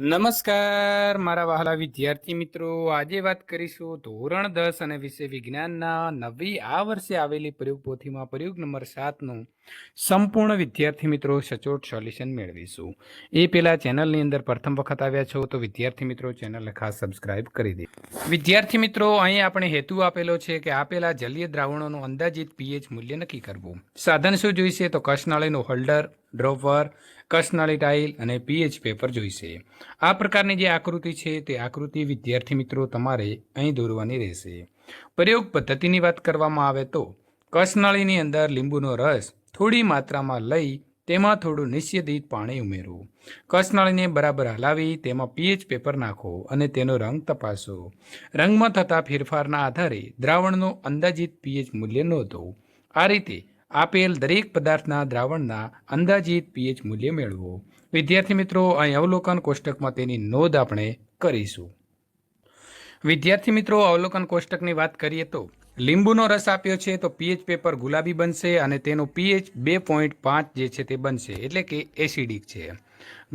નમસ્કાર મારા વહાલા વિદ્યાર્થી મિત્રો, આજે વાત કરીશું ધોરણ 10 અને વિષય વિજ્ઞાનના નવી આ વર્ષે આવેલી પ્રયોગ પોથીમાં પ્રયોગ નંબર 7નું સંપૂર્ણ વિદ્યાર્થી મિત્રો સચોટ સોલ્યુશન મેળવીશું. એ પહેલા ચેનલની અંદર પ્રથમ વખત આવ્યા છો તો વિદ્યાર્થી મિત્રો ચેનલને ખાસ સબસ્ક્રાઇબ કરી દે. વિદ્યાર્થી મિત્રો, અહીં આપણે હેતુ આપેલો છે કે આપેલા જલીય દ્રાવણોનું અંદાજિત પીએચ મૂલ્ય નક્કી કરવું. સાધન શું જોઈશે તો કસનળીનું હોલ્ડર, ડ્રોપર, કસનળી ટાઇલ અને પીએચ પેપર જોઈશે. આ પ્રકારની જે આકૃતિ છે તે આકૃતિ વિદ્યાર્થી મિત્રો તમારે અહીં દોરવાની રહેશે. પ્રયોગ પદ્ધતિની વાત કરવામાં આવે તો કસનળીની અંદર લીંબુનો રસ થોડી માત્રામાં લઈ તેમાં થોડું નિશ્ચિત પાણી ઉમેરવું. કસનળીને બરાબર હલાવી તેમાં પીએચ પેપર નાખો અને તેનો રંગ તપાસો. રંગમાં થતા ફેરફારના આધારે દ્રાવણનો અંદાજિત પીએચ મૂલ્ય નોંધો. આ રીતે આપેલ દરેક પદાર્થના દ્રાવણના અંદાજિત પીએચ મૂલ્ય મેળવો. વિદ્યાર્થી મિત્રો, અહીં અવલોકન કોષ્ટકમાં તેની નોંધ આપણે કરીશું. વિદ્યાર્થી મિત્રો, અવલોકન કોષ્ટકની વાત કરીએ તો લીંબુનો રસ આપ્યો છે તો પીએચ પેપર ગુલાબી બનશે અને તેનો પીએચ 2.5 જે છે તે બનશે, એટલે કે એસિડિક છે.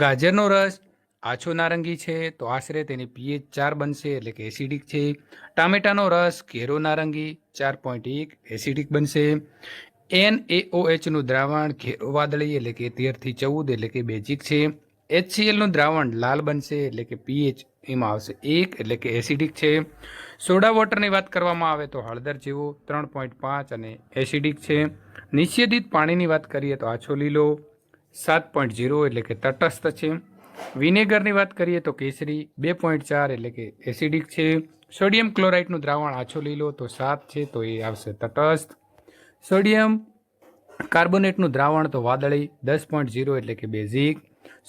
ગાજરનો રસ આછો નારંગી છે તો આશરે તેની પીએચ 4 બનશે, એટલે કે એસિડિક છે. ટામેટાનો રસ ઘેરો નારંગી 4.1 એસિડિક બનશે. NaOHનું દ્રાવણ ઘેરો વાદળી એટલે કે 13 થી 14 એટલે કે બેઝિક છે. HClનું દ્રાવણ લાલ બનશે એટલે કે પીએચ એમાં આવશે 1 એટલે કે એસિડિક છે. સોડા વોટરની વાત કરવામાં આવે તો હળદર જેવો 3.5 અને એસિડિક છે. નિષેધિત પાણીની વાત કરીએ તો આછો લીલો 7.0 એટલે કે તટસ્થ છે. વિનેગરની વાત કરીએ તો કેસરી 2.4 એટલે કે એસિડિક છે. સોડિયમ ક્લોરાઇડનું દ્રાવણ આછો લીલો તો 7 છે તો એ આવશે તટસ્થ. સોડિયમ કાર્બોનેટનું દ્રાવણ તો વાદળી 10.0 એટલે કે બેઝિક.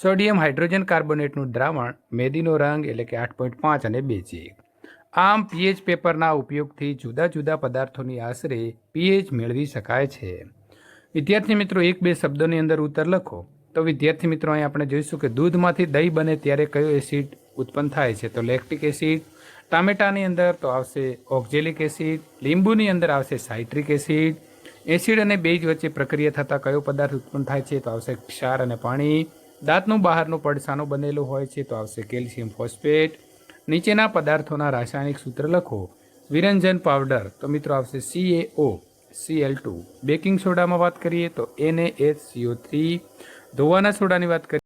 સોડિયમ હાઇડ્રોજન કાર્બોનેટનું દ્રાવણ મેદીનો રંગ એટલે કે 8.5 અને બેઝિક. આમ પીએચ પેપરના ઉપયોગથી જુદા જુદા પદાર્થોની આશરે પીએચ મેળવી શકાય છે. વિદ્યાર્થી મિત્રો, 1-2 શબ્દોની અંદર ઉત્તર લખો. તો વિદ્યાર્થી મિત્રો, અહીં આપણે જોઈશું કે દૂધમાંથી દહીં બને ત્યારે કયો એસિડ ઉત્પન્ન થાય છે તો લેક્ટિક એસિડ. ટામેટાની અંદર તો આવશે ઓક્ઝેલિક એસિડ. લીંબુની અંદર આવશે સાઇટ્રિક એસિડ. એસિડ અને બેઝ વચ્ચે પ્રક્રિયા થતાં કયો પદાર્થ ઉત્પન્ન થાય છે તો આવશે ક્ષાર અને પાણી. દાંતનું બહારનું પડ શાનું બનેલું હોય છે તો આવશે કેલ્શિયમ ફોસ્ફેટ. નીચેના પદાર્થોના રાસાયણિક સૂત્ર લખો. વિરંજન પાવડર તો મિત્રો આવશે CaOCl2. બેકિંગ સોડામાં વાત કરીએ તો NaHCO3. ધોવાના સોડાની વાત કરીએ